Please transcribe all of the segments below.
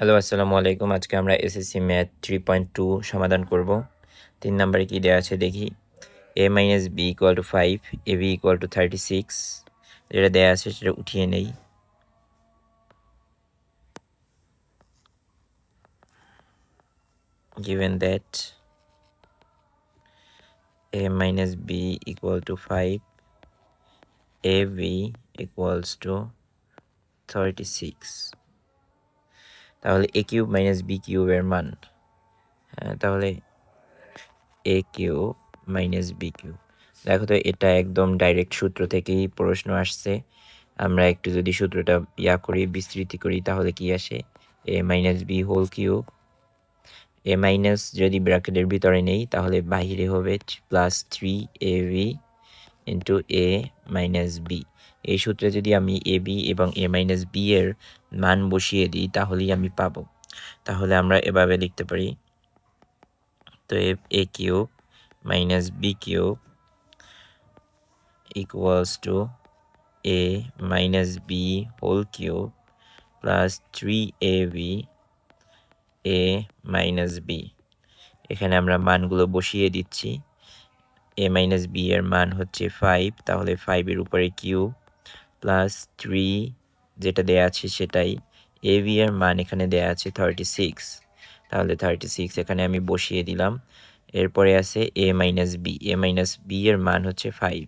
Hello, আসসালামু আলাইকুম। আজকে আমরা এসএসসি ম্যাথ 3.2 সমাধান করব। 3 নম্বরে কি দেওয়া আছে দেখি। a minus B equal to 5, A B equal to 36, যেটা দেওয়া আছে সেটা উঠিয়ে নেই। Given that a minus b equal to 5, ab equals to 36, তাহলে a কিউব মাইনাস বি কিউবের মান, তাহলে a cube minus B cube. দেখো তো, এটা একদম ডাইরেক্ট সূত্র থেকেই প্রশ্ন আসছে। আমরা একটু যদি সূত্রটা করি, বিস্তৃতি করি, তাহলে কি আসে? এ মাইনাস বি হোল কিউব। এ মাইনাস যদি ব্র্যাকেটের ভিতরে নেই তাহলে বাহিরে হবে plus 3ab into A minus B. এই সূত্রে যদি আমি এ বি এবং এ মাইনাস বি এর মান বসিয়ে দিই তাহলেই আমি পাবো। তাহলে আমরা এভাবে লিখতে পারি, তো A cube minus B cube equals to a minus b whole cube plus 3ab a minus b। এখানে আমরা মানগুলো বসিয়ে দিচ্ছি। a minus b এর মান হচ্ছে 5, তাহলে 5 এর উপরে কিউব প্লাস 3 যেটা দেয়া আছে সেটাই। ab এর মান এখানে দেয়া আছে 36, তাহলে 36 এখানে আমি বসিয়ে দিলাম। এরপরে আছে a minus b, a minus b এর মান হচ্ছে 5।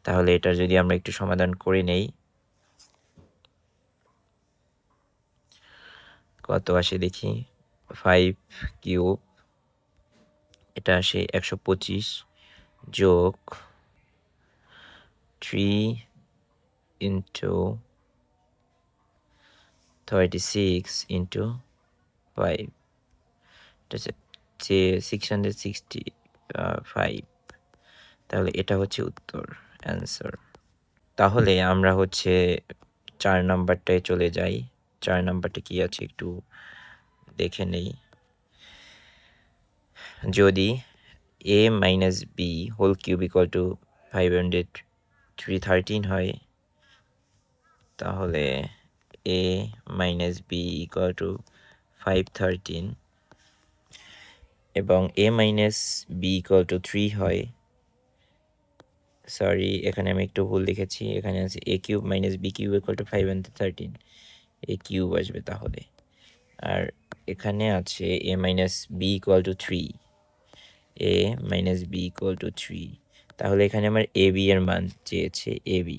তাহলে এটা যদি আমরা একটু সমাধান করে নেই, কত আসে দেখি। 5 কিউব, এটা আসে 125, যোগ 3 ইন্টু 36 ইন্টু 5, এটা হচ্ছে 665। তাহলে এটা হচ্ছে উত্তর, অ্যান্সার। তাহলে আমরা 4 নাম্বারটায় চলে যাই। 4 নাম্বারটা কি আছে একটু দেখে নেই। যদি a minus B whole cube equal to 513 হয়, তাহলে a minus B equal to 513 এবং a minus B equal to 3 হয়। সরি, এখানে আমি একটু ভুল লিখেছি। এখানে আছে a cube minus B cube equal to 513, a cube আসবে তাহলে। আর এখানে আছে a minus B equal to 3, a minus B equal to 3, তাহলে এখানে আমার এ বি এর মান চেয়েছে, এ বি।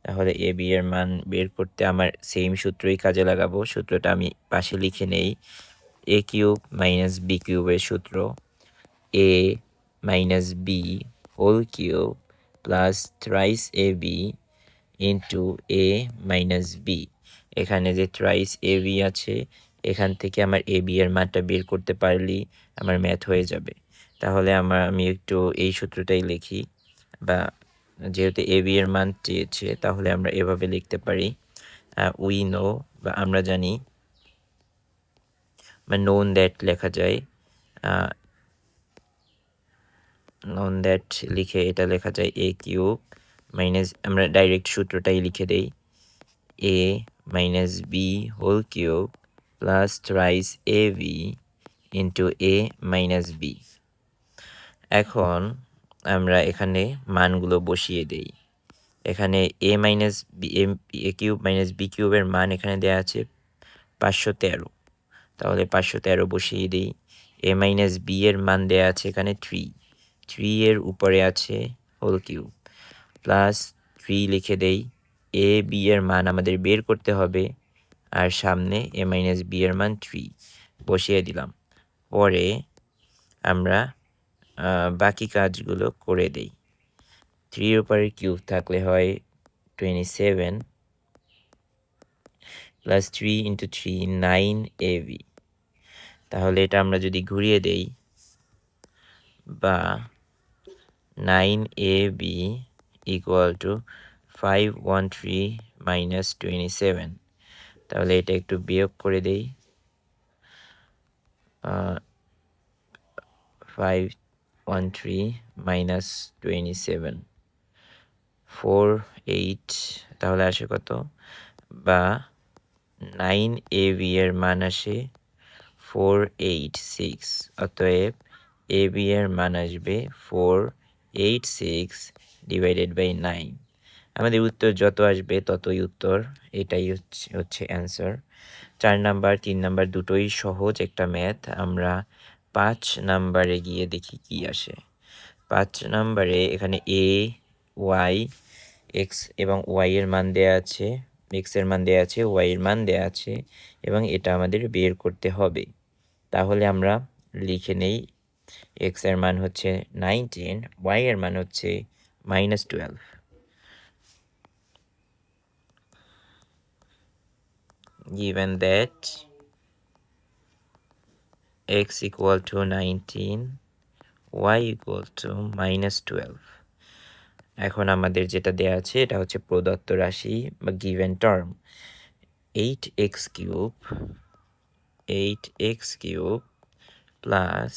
তাহলে এ বি এর মান বের করতে আমার সেম সূত্রই কাজে লাগাবো। সূত্রটা আমি পাশে লিখে নেই। এ কিউব মাইনাস বি কিউবের সূত্র A minus B whole cube plus thrice A B into A minus B. এখানে যে থ্রাইস এ বি আছে, এখান থেকে আমার এ বি এর মানটা বের করতে পারলেই আমার ম্যাথ হয়ে যাবে। তাহলে আমি একটু এই সূত্রটাই লিখি, বা যেহেতু এ বি এর মান চেয়েছে তাহলে আমরা এভাবে লিখতে পারি, উই নো, বা আমরা জানি, বা নোন দ্যাট লেখা যায়। নোন দ্যাট লিখে এটা লেখা যায় এ কিউব মাইনাস, আমরা ডাইরেক্ট সূত্রটাই লিখে দেই, A minus B whole cube plus thrice A B into A minus B. এখন আমরা এখানে মানগুলো বসিয়ে দেই। এখানে A minus B A cube minus B কিউবের মান এখানে দেওয়া আছে 513, তাহলে 513 বসিয়ে দিই। এ মাইনাস বি এর মান দেওয়া আছে এখানে 3 এর উপরে আছে হোল কিউব প্লাস 3 লিখে দেই। এ বি এর মান আমাদের বের করতে হবে, আর সামনে এ মাইনাস বি এর মান 3 বসিয়ে দিলাম। পরে আমরা বাকি কাজগুলো করে দেই। 3 এর উপরে কিউব থাকলে হয় 27 প্লাস 3 ইন্টু 3 9 এ বি। তাহলে এটা আমরা যদি ঘুরিয়ে দেই, বা 9ab ইকুয়াল টু 513 মাইনাস 27, তাহলে এটা একটু বিয়োগ করে দেই। 513 মাইনাস 27, 48, তাহলে আসে কত, বা 9ab এর মান আসে 486, অতএব ab এর মান আসবে 486 ডিভাইডেড বাই 9। আমাদের উত্তর যত আসবে ততই উত্তর, এটাই হচ্ছে অ্যান্সার। 4 নাম্বার 3 নাম্বার দুটোই সহজ একটা ম্যাথ। আমরা 5 নাম্বারে গিয়ে দেখি কি আসে। 5 নাম্বারে এখানে এ ওয়াই এক্স এবং ওয়াই এর মান দেয়া আছে, এক্স এর মান দেয়া আছে, ওয়াই এর মান দেয়া আছে এবং এটা আমাদের বের করতে হবে। তাহলে আমরা লিখে নেই এক্স এর মান হচ্ছে 19, ওয়াই এর মান হচ্ছে -12। Given that x equal to 19, y equal to -12, এখন আমাদের যেটা দেয়া আছে এটা হচ্ছে প্রদত্ত রাশি বা given term. 8x cube plus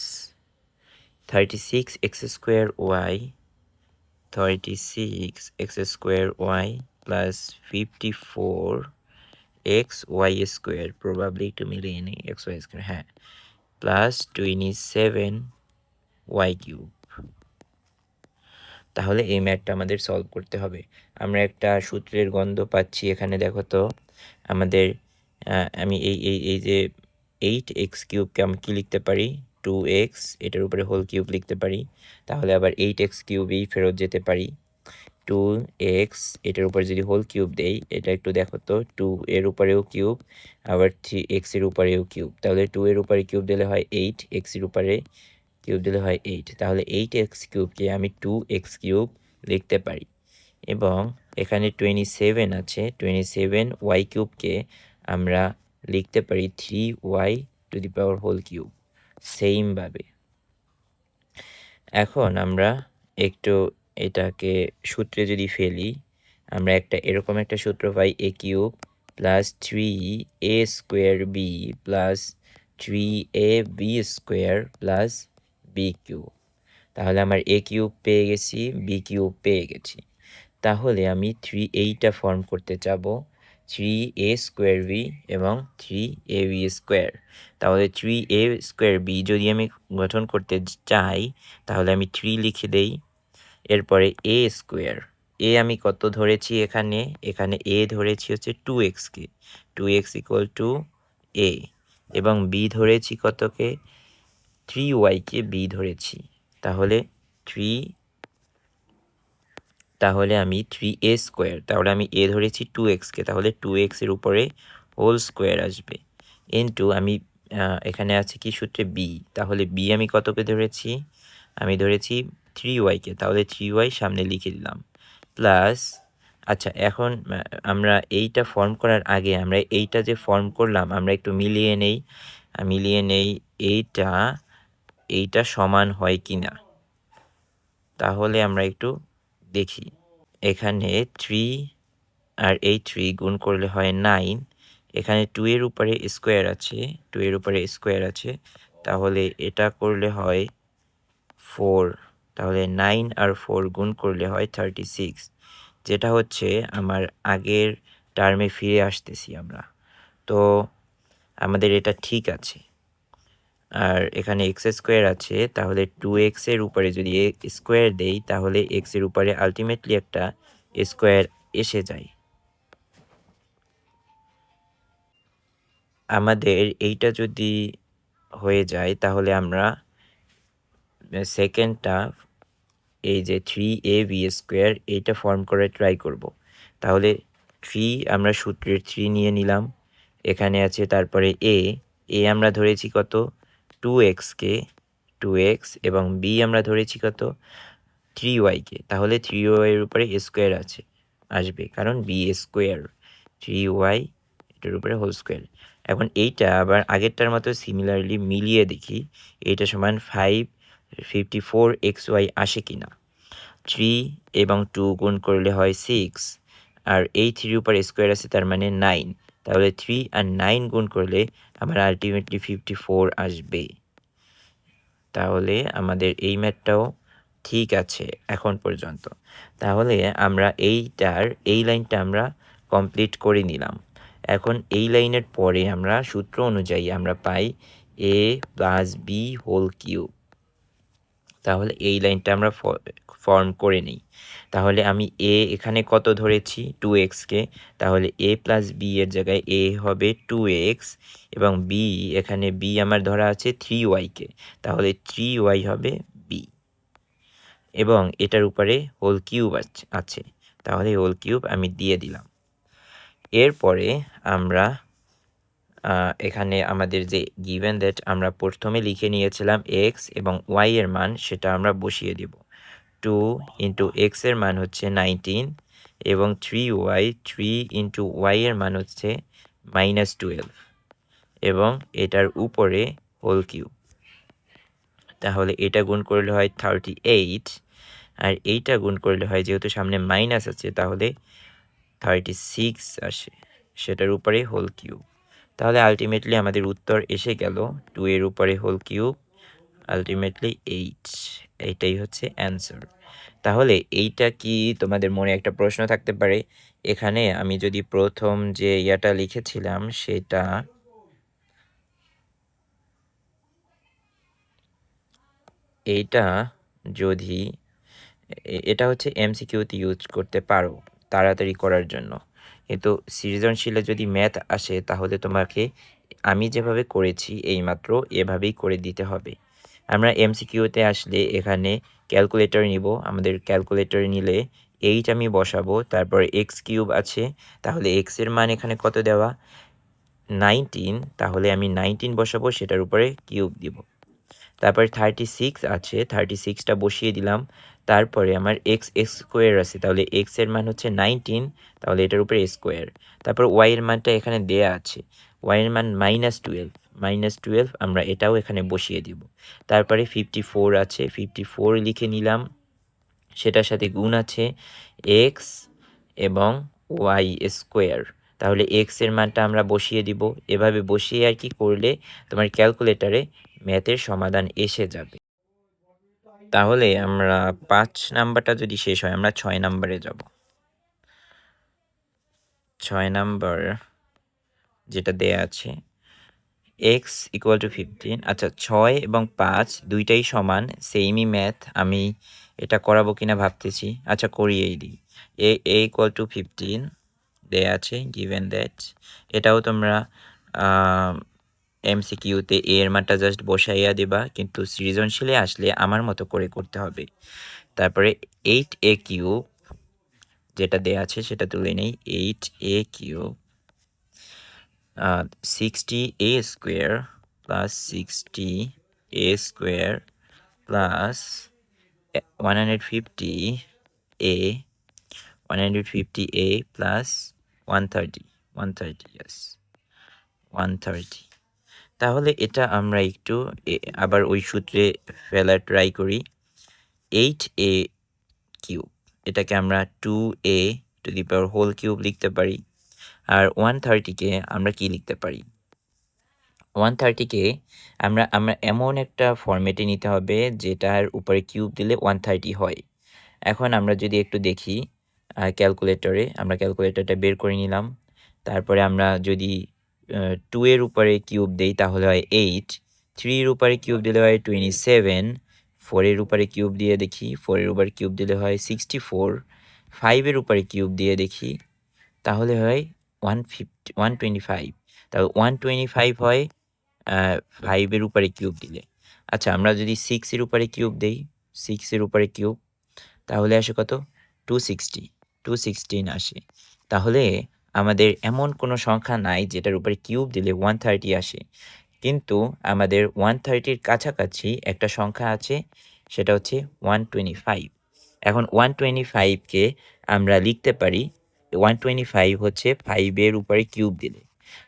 36x square Y, 36x square Y plus 54x Y square, probably একটু মিলিয়ে নিই, এক্স ওয়াই স্কোয়ার, হ্যাঁ, প্লাস 27y কিউব। তাহলে এই ম্যাথটা আমাদের সলভ করতে হবে। আমরা একটা সূত্রের গন্ধ পাচ্ছি এখানে, দেখো তো আমাদের আমি এই যে 8x কিউবকে আমি কী লিখতে পারি, 2x, এটার উপরে হোল কিউব লিখতে পারি। তাহলে আবার 8x কিউবেই ফেরত যেতে পারি। 2x এটার উপরে যদি হোল কিউব দেই, এটা একটু দেখো তো, 2 এর উপরেও কিউব, আবার 3x এর উপরেও কিউব। তাহলে 2 এর উপরে কিউব দিলে হয় 8, x এর উপরে কিউব দিলে হয় 8। তাহলে 8x কিউবকে আমি 2x কিউব লিখতে পারি এবং এখানে 27 আছে, 27y কিউবকে আমরা লিখতে পারি 3y to the power whole cube. সেইমভাবে এখন আমরা একটু এটাকে সূত্রে যদি ফেলি, আমরা এরকম একটা সূত্র পাই, a cube plus 3a square B plus 3ab square plus B cube. তাহলে আমার এ কিউব পেয়ে গেছি, বি কিউব পেয়ে গেছি। তাহলে আমি এইটা ফর্ম করতে চাবো 3a স্কোয়ার বি এবং 3ab স্কোয়ার। তাহলে 3a স্কোয়ার বি যদি আমি গঠন করতে চাই তাহলে আমি 3 লিখে দেই, এরপরে a স্কোয়ার, এ আমি কত ধরেছি, এখানে এ ধরেছি হচ্ছে 2x-কে, 2x ইকুয়াল টু a, এবং বি ধরেছি কতকে, 3y-কে বি ধরেছি। তাহলে আমি 3a স্কোয়ার, তাহলে আমি এ ধরেছি 2x-কে, তাহলে 2x এর উপরে হোল স্কোয়ার আসবে, ইনটু আমি এখানে আছে কি সূত্রে বি, তাহলে বি আমি কতকে ধরেছি, আমি ধরেছি 3y-কে, তাহলে 3y সামনে লিখে দিলাম, প্লাস, আচ্ছা এখন আমরা এইটা ফর্ম করার আগে আমরা এইটা যে ফর্ম করলাম আমরা একটু মিলিয়ে নেই এইটা সমান হয় কি না। তাহলে আমরা একটু দেখি, এখানে 3 আর এই 3 গুণ করলে হয় 9, এখানে 2 এর উপরে স্কোয়ার আছে, তাহলে এটা করলে হয় 4, তাহলে 9 আর 4 গুণ করলে হয় 36, যেটা হচ্ছে আমার আগের টার্মে ফিরে আসতেছি আমরা। তো আমাদের এটা ঠিক আছে। আর এখানে এক্স স্কোয়ার আছে, তাহলে 2x এর উপরে যদি স্কোয়ার দেই তাহলে x এর উপরে আলটিমেটলি একটা স্কোয়ার এসে যায়। আমাদের এইটা যদি হয়ে যায় তাহলে আমরা সেকেন্ডটা, এই যে 3ab স্কোয়ার, এইটা ফর্ম করে ট্রাই করব। তাহলে 3 আমরা সূত্রের 3 নিয়ে নিলাম, এখানে আছে তারপরে a আমরা ধরেছি কত, 2x-কে, 2x, এবং b আমরা ধরেছি কত, 3y-কে, তাহলে 3y এর উপরে স্কোয়ার আসবে কারণ b স্কোয়ার, 3y এটার উপরে হোল স্কোয়ার। এখন এইটা আবার আগেরটার মতো সিমিলারলি মিলিয়ে দেখি, এইটা সমান 554xy আসে কিনা। 3 এবং 2 গুণ করলে হয় 6, আর এই 3 উপর স্কোয়ার আছে তার মানে 9, তাহলে 3 আর 9 গুণ করলে আমার আলটিমেটলি 54 আসবে। তাহলে আমাদের এই ম্যাথটাও ঠিক আছে এখন পর্যন্ত। তাহলে আমরা এই লাইনটা আমরা কমপ্লিট করে নিলাম। এখন এই লাইনের পরে আমরা সূত্র অনুযায়ী আমরা পাই a plus B whole cube. তাহলে এই লাইনটা আমরা ফর্ম করে নিই। তাহলে আমি a এখানে কত ধরেছি 2x কে, তাহলে a প্লাস বি এর জায়গায় a হবে 2x এবং b এখানে b আমার ধরা আছে 3y কে, তাহলে 3y হবে b এবং এটার উপরে হোল কিউব আছে, তাহলে হোল কিউব আমি দিয়ে দিলাম। এরপরে আমরা এখানে আমাদের যে গিভেন দ্যাট আমরা প্রথমে লিখে নিয়েছিলাম x এবং y এর মান, সেটা আমরা বসিয়ে দেব। 2 ইন্টু এক্স এর মান হচ্ছে 19 এবং 3y 3 ইন্টু y এর মান হচ্ছে -12 এবং এটার উপরে হোল কিউব। তাহলে এটা গুণ করলে হয় 38 আর এইটা গুণ করলে হয়, যেহেতু সামনে মাইনাস আছে তাহলে 36 আসে, সেটার উপরে হোল কিউব। তাহলে আলটিমেটলি আমাদের উত্তর এসে গেল 2 এর উপরে হোল কিউব, আলটিমেটলি 8। এইটাই হচ্ছে অ্যান্সার। তাহলে এইটা কি তোমাদের মনে একটা প্রশ্ন থাকতে পারে, এখানে আমি যদি প্রথম যে ইয়াটা লিখেছিলাম সেটা এইটা যদি এটা হচ্ছে এমসিকিউতে ইউজ করতে পারো তাড়াতাড়ি করার জন্য, কিন্তু সৃজনশীলে যদি ম্যাথ আসে তাহলে তোমাকে আমি যেভাবে করেছি এইমাত্র এভাবেই করে দিতে হবে। আমরা এমসিকিউতে আসলে এখানে ক্যালকুলেটর নিব, আমাদের ক্যালকুলেটর নিলে 8 আমি বসাবো, তারপর এক্স কিউব আছে, তাহলে এক্স এর মান এখানে কত দেওয়া 19, তাহলে আমি 19 বসাবো, সেটার উপরে কিউব দিব। তারপর 36 আছে, 36টা বসিয়ে দিলাম। তারপরে আমার এক্স স্কোয়ার আছে, তাহলে এক্স এর মান হচ্ছে 19, তাহলে এটার উপরে স্কোয়ার। তারপর ওয়াই এর মানটা এখানে দেয়া আছে, ওয়াই এর মান -12 আমরা এটাও এখানে বসিয়ে দিব। তারপরে 54 আছে, 54 লিখে নিলাম, সেটার সাথে গুণ আছে এক্স এবং ওয়াই স্কোয়ার, তাহলে এক্স এর মানটা আমরা বসিয়ে দিব। এভাবে বসিয়ে আর কি করলে তোমার ক্যালকুলেটরে ম্যাথের সমাধান এসে যাবে। তাহলে আমরা 5 নাম্বারটা যদি শেষ হয় আমরা 6 নাম্বারে যাব। 6 নাম্বার যেটা দেয়া আছে x = 15। আচ্ছা, 6 এবং 5 দুইটাই সমান, সেমই ম্যাথ। আমি এটা করাবো কিনা ভাবতেছি, আচ্ছা করিয়েই দিই। a = 15 দেয়া আছে, গিভেন দ্যাট। এটাও তোমরা এমসিকিউতে এ এর মানটা জাস্ট বসাইয়া দিবা, কিন্তু সৃজনশীলে আসলে আমার মতো করে করতে হবে। তারপরে 8a কিউব যেটা দেয়া আছে সেটা তুলে নেই, 8a cube 60a square plus 60a square plus 150a plus 130 yes 130। তাহলে এটা আমরা একটু আবার ওই সূত্রে ফেলা ট্রাই করি। 8a কিউব এটাকে আমরা 2a to the power whole cube লিখতে পারি, আর 130কে আমরা কি লিখতে পারি, 130কে আমরা আমরা এমন একটা ফরম্যাটে নিতে হবে যেটার উপরে কিউব দিলে 130 হয়। এখন আমরা যদি একটু দেখি ক্যালকুলেটরে, আমরা ক্যালকুলেটরটা বের করে নিলাম। তারপরে আমরা যদি 2 এর উপরে কিউব দেই তাহলে হয় 8, 3 এর উপরে কিউব দিলে হয় 27, 4 এর উপরে কিউব দিয়ে দেখি, 4 এর উপরে কিউব দিলে হয় 64, 5 এর উপরে কিউব দিয়ে দেখি তাহলে হয় 125, তাহলে 125 হয় 5 এর উপরে কিউব দিলে। আচ্ছা, আমরা যদি 6 এর উপরে কিউব দেই, 6 এর উপরে কিউব তাহলে আসে কত 260, 216 আসে। তাহলে আমাদের এমন কোনো সংখ্যা নাই যেটার উপরে কিউব দিলে 130 আসে, কিন্তু আমাদের 130-র কাছাকাছি একটা সংখ্যা আছে, সেটা হচ্ছে 125। এখন 125কে আমরা লিখতে পারি, 125 হচ্ছে 5 এর উপরে কিউব দিলে।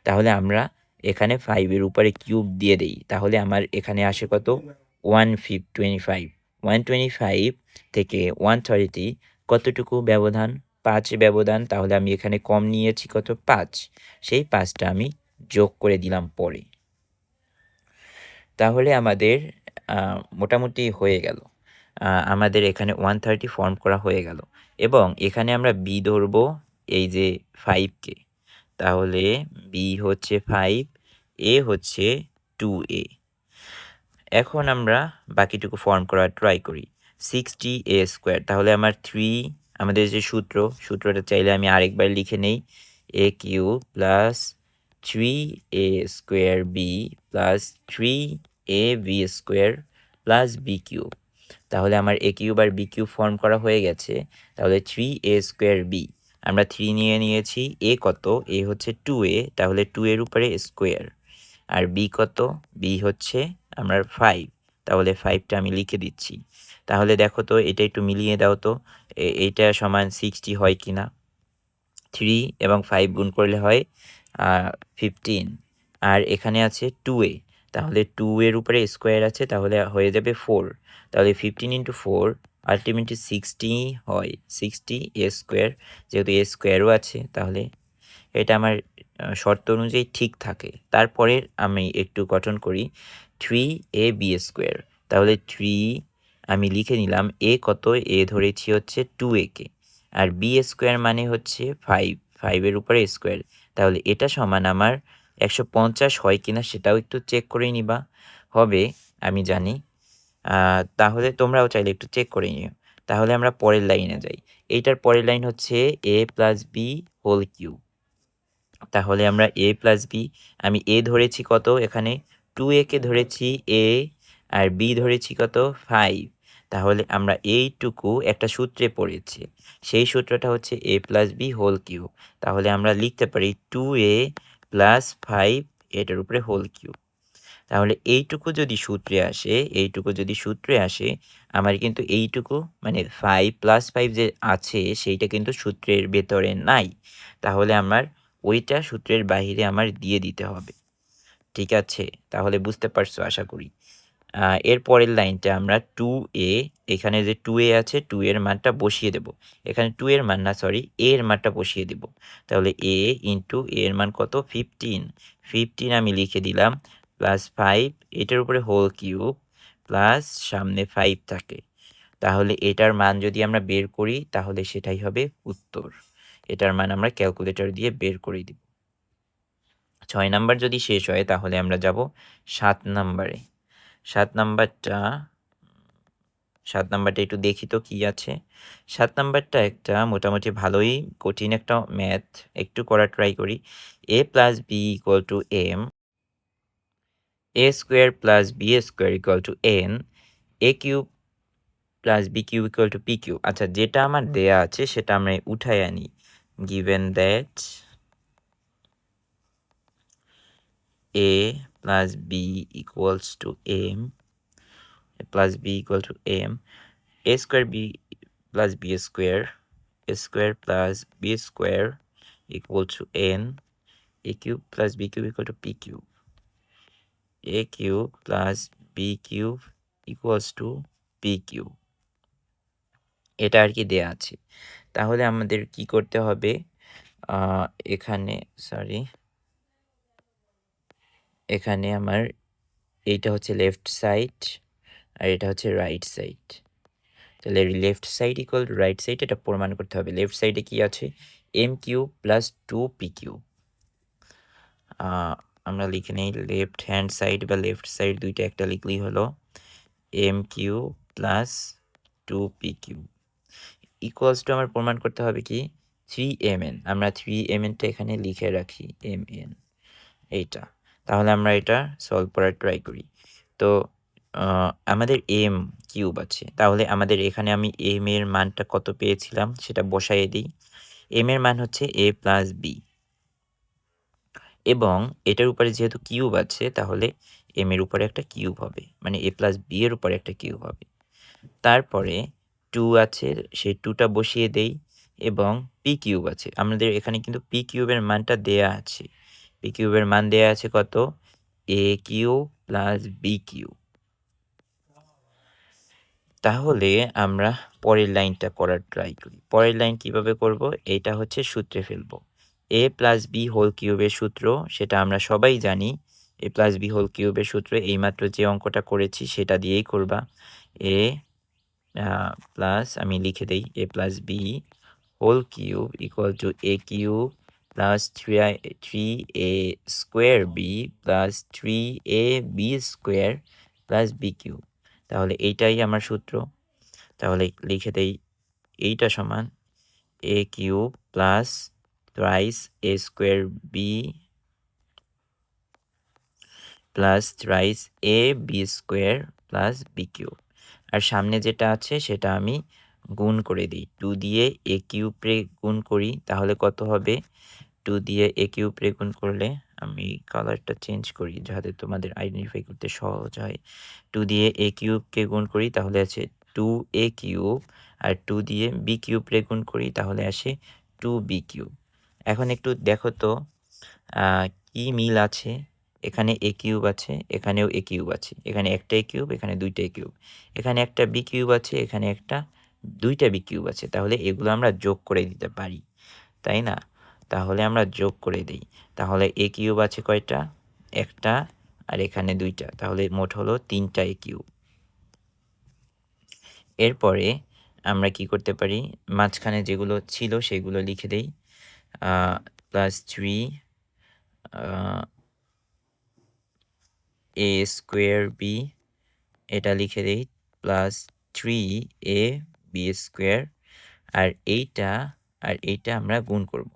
তাহলে আমরা এখানে 5 এর উপরে কিউব দিয়ে দেই, তাহলে আমার এখানে আসে কত 125। 125 থেকে 130 কতটুকু ব্যবধান, 5 ব্যবধান। তাহলে আমি এখানে কম নিয়েছি কত 5, সেই 5টা আমি যোগ করে দিলাম পরে। তাহলে আমাদের মোটামুটি হয়ে গেল, আমাদের এখানে 130 ফর্ম করা হয়ে গেল এবং এখানে আমরা বি ধরবো এই যে 5কে। তাহলে বি হচ্ছে 5, এ হচ্ছে 2a। এখন আমরা বাকিটুকু ফর্ম করার ট্রাই করি। 60a², তাহলে আমার 3, আমাদের যে সূত্রটা চাইলে আমি আরেকবার লিখে নেই। a cube plus 3a² b plus 3ab² plus b cube. তাহলে আমার a কিউব আর b কিউব ফর্ম করা হয়ে গেছে। তাহলে 3a² b, আমরা 3 নিয়ে নিয়েছি। a কত? a হচ্ছে 2a, তাহলে 2 এর উপরে স্কোয়ার। আর b কত? b হচ্ছে আমার 5, তাহলে 5টা আমি লিখে দিচ্ছি। তাহলে দেখো তো, এটা একটু মিলিয়ে দাও তো, এইটা সমান 60 হয় কিনা। 3 এবং 5 গুণ করলে হয় 15, আর এখানে আছে 2a, তাহলে 2 এর উপরে স্কোয়ার আছে, তাহলে হয়ে যাবে 4। তাহলে 15 × 4 আলটিমেটলি 60 হয়, 60a², যেহেতু a স্কোয়ারও আছে, তাহলে এটা আমার শর্ত অনুযায়ী ঠিক থাকে। তারপরে আমি একটু গঠন করি 3ab², তাহলে 3 আমি লিখে নিলাম। a কত? a ধরেছি হচ্ছে 2a কে, আর b² মানে হচ্ছে 5, 5 এর উপরে স্কোয়ার। তাহলে এটা সমান আমার 150 হয় কিনা সেটাও একটু চেক করে নিবা। হবে, আমি জানি। তাহলে তোমরাও চাইলে একটু চেক করে নিও। তাহলে আমরা পরের লাইনে যাই। এইটার পরের লাইন হচ্ছে a + b হোল কিউব। তাহলে আমরা a + b, আমি a ধরেছি কত? এখানে 2a কে ধরেছি a, আর b ধরেছি কত? 5। তাহলে আমরা এইটুকু একটা সূত্রে পড়েছি, সেই সূত্রটা হচ্ছে a + b হোল কিউব। তাহলে আমরা লিখতে পারি 2a + 5 এটার উপরে হোল কিউব। তাহলে এইটুকু যদি সূত্রে আসে, আমার কিন্তু এইটুকু মানে 5 + 5 যে আছে সেইটা কিন্তু সূত্রের ভেতরে নাই। তাহলে আমার ওইটা সূত্রের বাহিরে আমার দিয়ে দিতে হবে। ঠিক আছে? তাহলে বুঝতে পারছো আশা করি। এর পরের লাইনটা আমরা 2a, এখানে যে 2a আছে 2 এর মানটা বসিয়ে দেব। এখানে 2 এর মান না, সরি, a এর মানটা বসিয়ে দেব। তাহলে a * a এর মান কত? 15। 15 আমি লিখে দিলাম, প্লাস 5 এটার উপরে হোল কিউব, প্লাস সামনে 5 থাকে। তাহলে এটার মান যদি আমরা বের করি তাহলে সেটাই হবে উত্তর। এটার মান আমরা ক্যালকুলেটর দিয়ে বের করে দিব। 6 নাম্বার যদি শেষ হয় তাহলে আমরা যাব 7 নাম্বারে। 7 নাম্বারটা একটু দেখি তো কি আছে। 7 নাম্বারটা একটা মোটামুটি ভালোই কঠিন একটা ম্যাথ, একটু করার ট্রাই করি। a + b = m, a² + b² = n, a³ + b³ = p³। আচ্ছা, যেটা আমার দেয়া আছে সেটা আমরা উঠায় আনি। given that a + b = m, a + b = m, a² b + b², a² + b² = n, a³ + b³ = p³, a³ + b³ = p³। এটা আর কি দেয়া আছে। তাহলে আমাদের কি করতে হবে? এখানে এখানে আমার এইটা হচ্ছে লেফট সাইড আর এটা হচ্ছে রাইট সাইড। তাহলে লেফট সাইড = রাইট সাইড, এটা প্রমাণ করতে হবে। লেফট সাইডে কি আছে? m³ + 2p³। আমরা লিখে নেই লেফট হ্যান্ড সাইড বা লেফট সাইড দুইটা একটা লিখলেই হলো m³ + 2p³ = আমার প্রমাণ করতে হবে কি 3mn। আমরা 3mnটা এখানে লিখে রাখি, mn এইটা। তাহলে আমরা এটা সলভ করার ট্রাই করি। তো আমাদের m³ আছে, তাহলে আমাদের এখানে আমি m এর মানটা কত পেয়েছিলাম সেটা বসাইয়ে দিই। m এর মান হচ্ছে a + b, এবং এটার উপরে যেহেতু কিউব আছে তাহলে m এর উপরে একটা কিউব হবে, মানে a + b এর উপরে একটা কিউব হবে। তারপরে 2 আছে, সেই 2টা বসিয়ে দেই, এবং p³ আছে। আমাদের এখানে কিন্তু p³ এর মানটা দেয়া আছে। p³ এর মান দেয়া আছে কত? a³ + b³। তাহলে আমরা পরের লাইনটা করার ট্রাই করি। পরের লাইন কিভাবে করব? এইটা হচ্ছে সূত্রে ফেলবো। a + b হোল কিউবের সূত্র সেটা আমরা সবাই জানি। a + b হোল কিউবের সূত্র এইমাত্র যে অঙ্কটা করেছি সেটা দিয়েই করবা। a প্লাস আমি লিখে দেই a + b whole cube = a³ plus 3a square B plus 3ab square plus B cube. তাহলে এইটাই আমার সূত্র। তাহলে লিখে দেই এইটা সমান A cube plus thrice A square B plus thrice A B square plus B cube. আর সামনে যেটা আছে সেটা আমি গুণ করে দিই, 2 দিয়ে এ কিউবরে গুণ করি তাহলে কত হবে, 2 দিয়ে এ কিউবরে গুণ করলে, আমি কালারটা চেঞ্জ করি যাতে তোমাদের আইডেন্টিফাই করতে সহজ হয়। 2 দিয়ে এ কিউবকে গুণ করি তাহলে আছে 2a কিউব, আর 2 দিয়ে বি কিউবরে গুণ করি তাহলে আসে 2b কিউব। এখন একটু দেখো তো কি মিল আছে। এখানে এ কিউব আছে, এখানেও এ কিউব আছে, এখানে একটা এ কিউব, এখানে দুইটা এ কিউব, এখানে একটা বি কিউব আছে, এখানে দুইটা বি কিউব আছে। তাহলে এগুলো আমরা যোগ করে দিতে পারি, তাই না? তাহলে আমরা যোগ করে দিই। তাহলে এ কিউব আছে কয়টা, একটা, আর এখানে দুইটা, তাহলে মোট হলো 3টা এ কিউব। এরপরে আমরা কি করতে পারি, মাঝখানে যেগুলো ছিল সেগুলো লিখে দেই। প্লাস 3 এ স্কোয়ার বি, এটা লিখে দেই, প্লাস 3a বি স্কোয়ার। আর এইটা আমরা গুণ করব,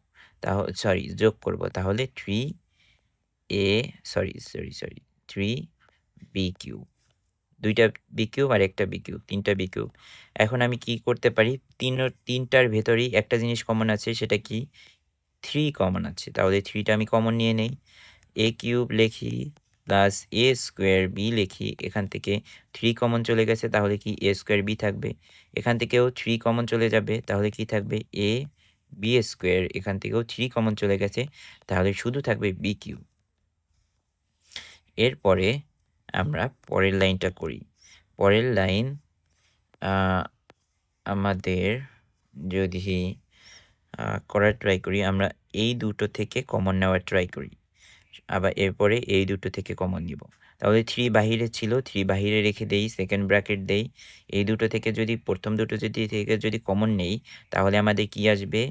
তাহলে সরি যোগ করব, তাহলে 3 কিউব, দুইটা বি কিউব আর একটা বি কিউব, 3টা বি কিউব। এখন আমি কি করতে পারি, তিনটার ভেতরেই একটা জিনিস কমন আছে, সেটা কি, 3 কমন আছে। তাহলে 3টা আমি কমন নিয়ে নেই, এ কিউব লিখি প্লাস এ স্কোয়ার বি লিখি, এখান থেকে 3 কমন চলে গেছে, তাহলে কি এ স্কোয়ার বি থাকবে। এখান থেকেও 3 কমন চলে যাবে, তাহলে কি থাকবে এ বি স্কোয়ার, এখান থেকেও 3 কমন চলে গেছে, তাহলে শুধু থাকবে বি কিউব। এরপরে আমরা পরের লাইনটা করি। পরের লাইন আমাদের যদি করার ট্রাই করি, আমরা এই দুটো থেকে কমন নেওয়ার ট্রাই করি, আবার এরপরে এই দুটো থেকে কমন নিব। তাহলে 3 বাহিরে ছিল, 3 বাহিরে রেখে দেই, সেকেন্ড ব্র্যাকেট দেই। এই দুটো থেকে যদি প্রথম দুটো যদি কমন নেই, তাহলে আমাদের কি আসবে,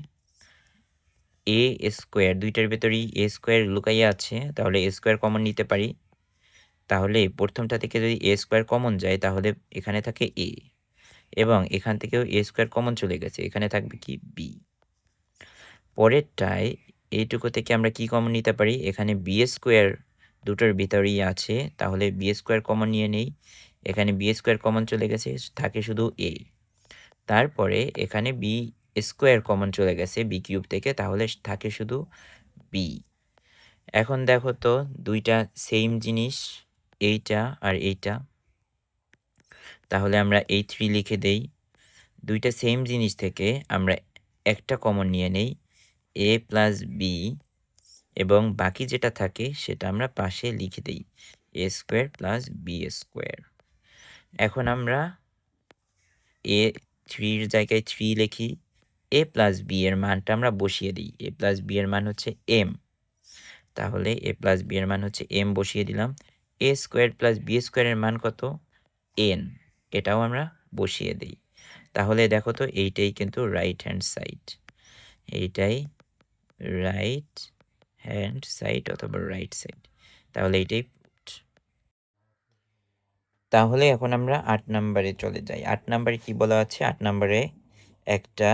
এ স্কোয়ার, দুইটার ভেতরেই এ স্কোয়ার লুকাইয়া আছে, তাহলে এ স্কোয়ার কমন নিতে পারি। তাহলে প্রথমটা থেকে যদি এ স্কোয়ার কমন যায় তাহলে এখানে থাকে এ, এবং এখান থেকেও এ স্কোয়ার কমন চলে গেছে, এখানে থাকবে কি বি। পরেরটায় এইটুকু থেকে আমরা কি কমন নিতে পারি, এখানে বি স্কোয়ার দুটোর ভিতরেই আছে, তাহলে বি স্কোয়ার কমন নিয়ে নেই, এখানে বি স্কোয়ার কমন চলে গেছে, থাকে শুধু এ। তারপরে এখানে বি স্কোয়ার কমন চলে গেছে বি কিউব থেকে, তাহলে থাকে শুধু বি। এখন দেখো তো দুইটা সেম জিনিস, এইটা আর এইটা, তাহলে আমরা এই 3 লিখে দেই। দুইটা সেম জিনিস থেকে আমরা একটা কমন নিয়ে নেই, এ প্লাস বি, এবং বাকি যেটা থাকে সেটা আমরা পাশে লিখে দিই, এ স্কোয়ার প্লাস বি স্কোয়ার। এখন আমরা এ 3-র জায়গায় 3 লিখি, এ প্লাস বি এর মানটা আমরা বসিয়ে দিই, এ প্লাস বি এর মান হচ্ছে এম, তাহলে এ প্লাস বি এর মান হচ্ছে এম বসিয়ে দিলাম। এ স্কোয়ার প্লাস বি স্কোয়ারের মান কত, এন, এটাও আমরা বসিয়ে দিই। তাহলে দেখো তো এইটাই কিন্তু রাইট হ্যান্ড সাইড, এইটাই রাইট হ্যান্ড সাইড অথবা রাইট সাইড, তাহলে এইটাই। তাহলে এখন আমরা 8 নাম্বারে চলে যাই। 8 নাম্বারে কি বলা আছে, 8 নাম্বারে একটা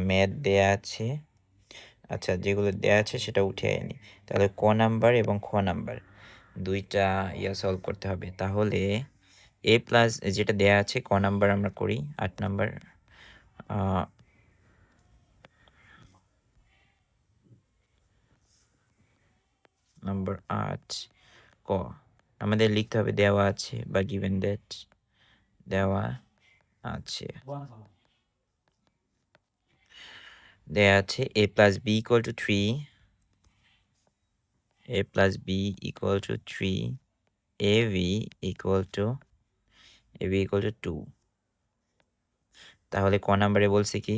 ম্যাথ দেয়া আছে। আচ্ছা, যেগুলো দেয়া আছে সেটা উঠে আনি। তাহলে ক নাম্বার এবং খ নাম্বার দুইটা সলভ করতে হবে। তাহলে এ প্লাস যেটা দেয়া আছে ক নাম্বার আমরা করি, 8 নাম্বার। নাম্বার 8 ক আমাদের লিখতে হবে, দেওয়া আছে বা গিভেন দ্যাট দেওয়া আছে, দেয়া আছে a plus b equal to 3, a plus b equal to 3, ab equal to 2। তাহলে ক নাম্বারে বলছে কি,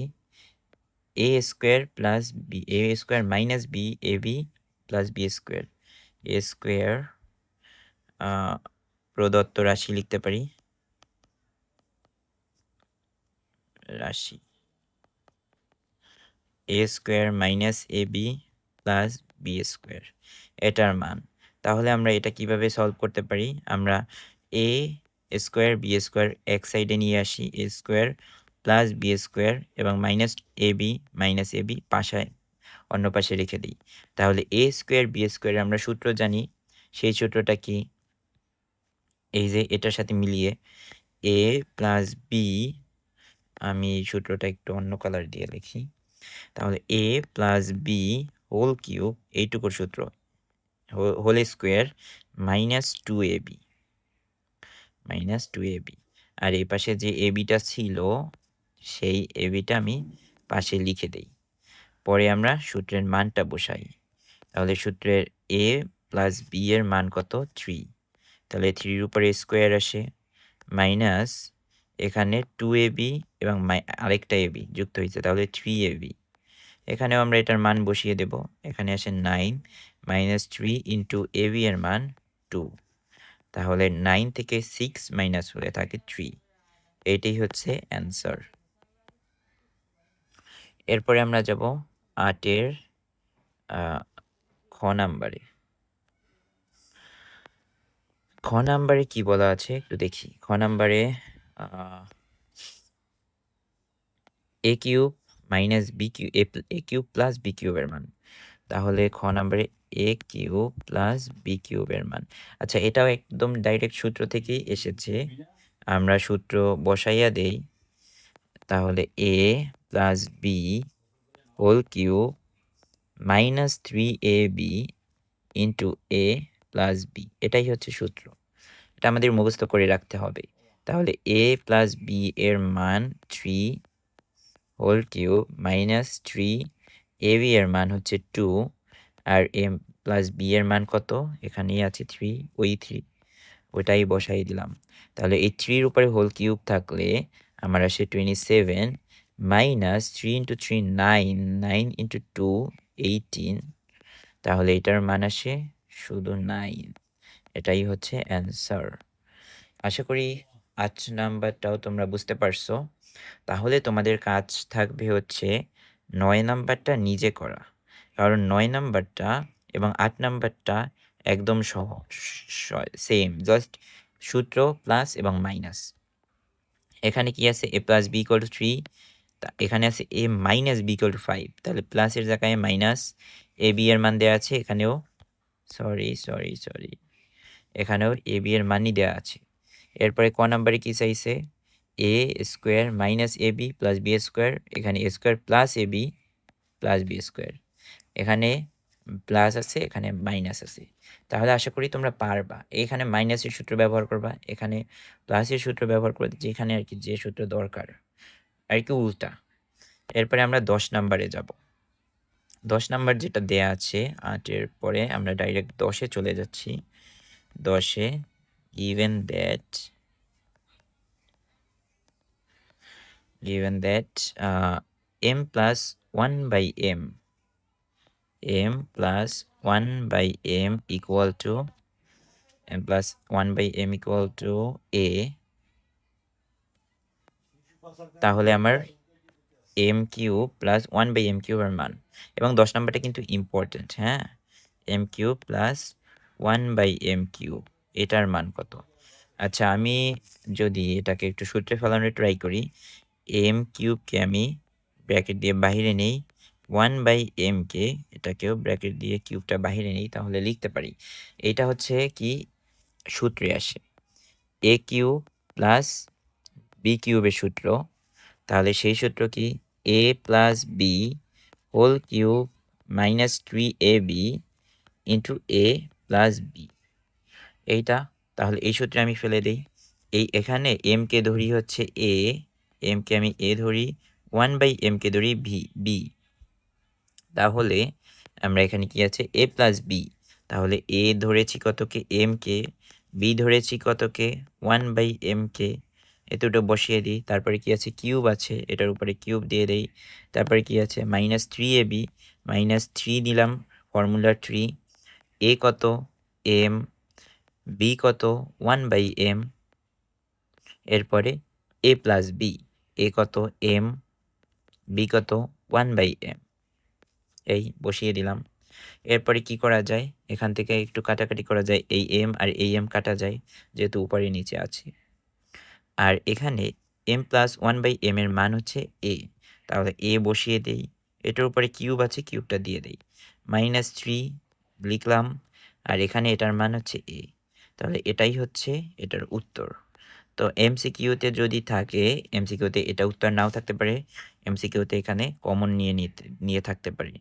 a square plus B, a square minus B A B plus B square, A square প্রদত্ত রাশি লিখতে পারি, রাশি A square minus A B plus B square এটার মান। তাহলে আমরা এটা কিভাবে সলভ করতে পারি? আমরা এ স্কোয়ার বি স্কোয়ার এক সাইডে নিয়ে আসি, এ স্কোয়ার প্লাস বি স্কোয়ার এবং মাইনাস এ বি পাশায় অন্য পাশে রেখে দিই। তাহলে এ স্কোয়ার বি স্কোয়ার আমরা সূত্র জানি। সেই সূত্রটা কি? এই যে এটার সাথে মিলিয়ে এ প্লাস বি, আমি এই সূত্রটা একটু অন্য কালার দিয়ে লিখি। তাহলে A plus B whole cube এইটুকুর সূত্র whole square minus two A B. আর এই পাশে যে এ বিটা ছিল সেই এ বিটা আমি পাশে লিখে দেই। পরে আমরা সূত্রের মানটা বসাই। তাহলে সূত্রের এ প্লাস বি এর মান কত? 3। তাহলে 3-র উপরে স্কোয়ার আসে মাইনাস এখানে 2ab এবং আরেকটা ab যুক্ত হয়েছে, তাহলে 3ab। এখানেও আমরা এটার মান বসিয়ে দেব। এখানে আসে 9 মাইনাস 3 ইন্টু ab এর মান 2। তাহলে 9 থেকে 6 মাইনাস হলে থাকে 3। এইটাই হচ্ছে অ্যান্সার। এরপরে আমরা যাব 8-এর খ নাম্বারে। খ নাম্বারে কি বলা আছে একটু দেখি। খ নাম্বারে এ কিউব মাইনাস বি কিউ এ কিউব প্লাস বি কিউবের মান। তাহলে খ নাম্বারে এ কিউব প্লাস বি কিউবের মান। আচ্ছা, এটাও একদম ডাইরেক্ট সূত্র থেকেই এসেছে, আমরা সূত্র বসাইয়া দেই। তাহলে A plus B whole cube minus 3ab into A plus B, এটাই হচ্ছে সূত্র। এটা আমাদের মুখস্থ করে রাখতে হবে। তাহলে এ প্লাস বি এর মান 3 হোল কিউব মাইনাস 3ab এর মান হচ্ছে 2 আর এম প্লাস বি এর মান কত? এখানেই আছে 3, ওই 3 ওটাই বসাই দিলাম। তাহলে এই 3-র উপরে হোল কিউব থাকলে আমার আসে 27 মাইনাস 3 ইন্টু 3 9, 9 ইন্টু 2 18। তাহলে এটার মান আসে শুধু 9। এটাই হচ্ছে অ্যান্সার। আশা করি 8 নাম্বারটাও তোমরা বুঝতে পারছো। তাহলে তোমাদের কাজ থাকবে হচ্ছে 9 নাম্বারটা নিজে করা, কারণ 9 নাম্বারটা এবং 8 নাম্বারটা একদম সহজ, সেম, জাস্ট সূত্র প্লাস এবং মাইনাস। এখানে কি আছে? এ প্লাস বি ইকুয়াল টু 3, এখানে আছে এ মাইনাস বি ইকুয়াল টু 5। তাহলে প্লাসের জায়গায় মাইনাস, এ বি এর মান দেওয়া আছে এখানেও, সরি এখানেও এ বি এর মানই দেওয়া আছে। এরপরে ক নাম্বারে কি চাইছে? এ square minus A B plus B square, এখানে এ স্কোয়ার প্লাস এ বি প্লাস বি স্কোয়ার, এখানে প্লাস আছে এখানে মাইনাস আছে। তাহলে আশা করি তোমরা পারবা। এখানে মাইনাসের সূত্র ব্যবহার করবা, এখানে প্লাসের সূত্র ব্যবহার করবে, যেখানে আর কি যে সূত্র দরকার আর কি উল্টা। এরপরে আমরা 10 নাম্বারে যাব। 10 নাম্বার যেটা দেয়া আছে 8-এর পরে আমরা ডাইরেক্ট 10-এ চলে যাচ্ছি। 10-এ given that m plus 1 by m plus 1 by m equal to m plus 1 by m equal to a, তাহলে আমার m cube plus 1 by m কিউবের মান, এবং 10 নাম্বারটা কিন্তু ইম্পর্টেন্ট, হ্যাঁ, m cube plus 1 by m cube এটার মান কত? আচ্ছা, আমি যদি এটাকে একটু সূত্রে ফেলানোর ট্রাই করি, m কিউবকে আমি ব্র্যাকেট দিয়ে বাহিরে নেই, 1 বাই m কে এটাকেও ব্র্যাকেট দিয়ে কিউবটা বাহিরে নেই, তাহলে লিখতে পারি এটা হচ্ছে কি সূত্রে আসে এ কিউব প্লাস বি কিউবের সূত্র। তাহলে সেই সূত্র কি? A plus B whole cube minus 3ab into A plus B, এইটা। তাহলে এই সূত্রে আমি ফেলে দিই। এখানে এম কে ধরি হচ্ছে এ, এম কে আমি এ ধরি, 1 বাই এম কে ধরি বি। তাহলে আমরা এখানে কি আছে? এ প্লাস বি। তাহলে এ ধরেছি কতকে? M K. বি ধরেছি কতকে? 1 বাই এম কে। এ দুটো বসিয়ে দিই। তারপরে কি আছে? কিউব আছে, এটার উপরে কিউব দিয়ে দেই। তারপরে কি আছে? মাইনাস 3ab, মাইনাস 3 দিলাম, ফর্মুলা 3। এ কত? এম। বি কত? 1 বাই এম। এরপরে এ প্লাস বি, এ কত? এম। বি কত? 1 বাই এম। এই বসিয়ে দিলাম। এরপরে কি করা যায়, এখান থেকে একটু কাটাকাটি করা যায়, এই এম আর এই এম কাটা যায় যেহেতু উপরে নিচে আছে। আর এখানে m প্লাস 1/m এর মান হচ্ছে a, তাহলে a বসিয়ে দেই, এটার উপরে কিউব আছে কিউবটা দিয়ে দেই, -3 লিখলাম, আর এখানে এটার মান হচ্ছে a, তাহলে এটাই হচ্ছে এটার উত্তর। তো এমসিকিউতে যদি থাকে, এমসিকিউতে এটা উত্তর নাও থাকতে পারে, এমসিকিউতে এখানে কমন নিয়ে থাকতে পারে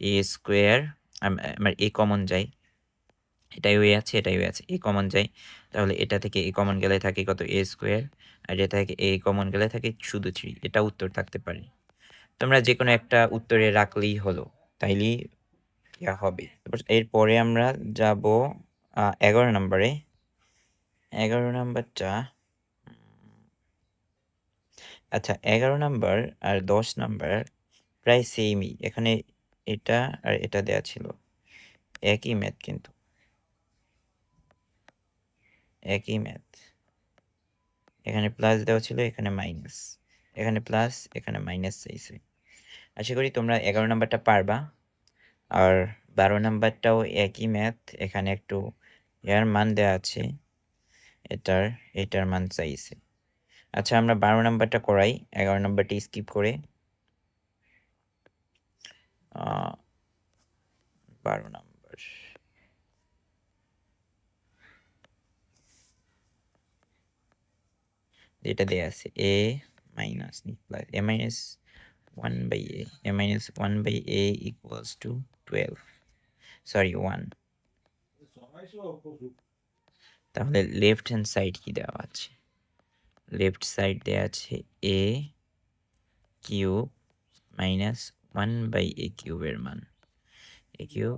এ স্কোয়ার, আমার এ কমন যায়, এটাই হয়ে আছে এটাই হয়ে আছে, এ কমন যায়, তাহলে এটা থেকে এ কমন গেলে থাকে কত এ স্কোয়ার, আর এটা থেকে এ কমন গেলে থাকে শুধু 3, এটা উত্তর থাকতে পারে। তোমরা যে কোনো একটা উত্তরে রাখলেই হলো, তাইলেই ইয়া হবে। এরপরে আমরা যাব 11 নম্বরে। 11 নাম্বারটা, আচ্ছা 11 নাম্বার আর 10 নাম্বার প্রায় সেমই, এখানে এটা আর এটা দেয়া ছিল, একই ম্যাথ, কিন্তু একই ম্যাথ, এখানে প্লাস দেওয়া ছিল এখানে মাইনাস, এখানে প্লাস এখানে মাইনাস চাইছে। আশা করি তোমরা 11 নাম্বারটা পারবা। আর 12 নাম্বারটাও একই ম্যাথ, এখানে একটু এর মান দেওয়া আছে, এটার মান চাইছে। আচ্ছা আমরা 12 নাম্বারটা করাই, 11 নাম্বারটা স্কিপ করে 12 নাম্বার, যেটা দেয়া আছে a minus plus a minus 1/a, a minus 1/a equals to 12, sorry 1। তাহলে লেফট হ্যান্ড সাইড কি দেওয়া আছে, লেফট সাইড দেওয়া আছে a কিউব মাইনাস 1/a কিউবের মান, a cube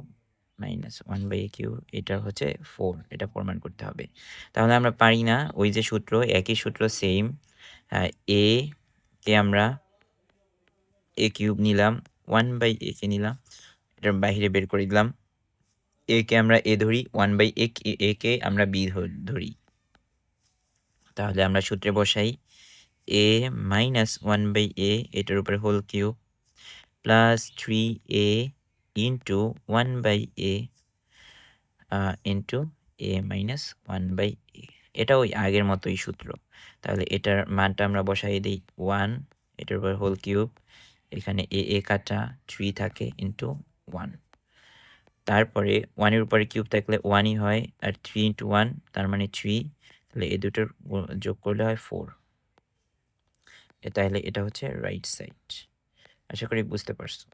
minus 1/a cube, এটা হচ্ছে 4, এটা প্রমাণ করতে হবে। তাহলে আমরা পারি না, ওই যে সূত্র, একই সূত্র সেম, a কে আমরা a কিউব নিলাম, 1/a কে নিলাম, এটার বাইরে বের করে দিলাম, a কে আমরা a ধরি, 1/a কে আমরা b ধরি, তাহলে আমরা সূত্রে বসাই a মাইনাস 1/a, এটার উপরে whole cube, plus 3a into 1/a into a minus 1/a, এটা ওই আগের মতোই সূত্র। তাহলে এটার মানটা আমরা বসাই দিই 1, এটার উপর হোল কিউব, এখানে a কাটা 3 থাকে ইন্টু 1, তারপরে 1 এর উপরে কিউব থাকলে 1ই হয়, আর 3 ইন্টু 1 তার মানে 3, তাহলে এই দুটোর যোগ করলে হয় 4, তাহলে এটা হচ্ছে রাইট সাইড। আশা করি বুঝতে পারছো।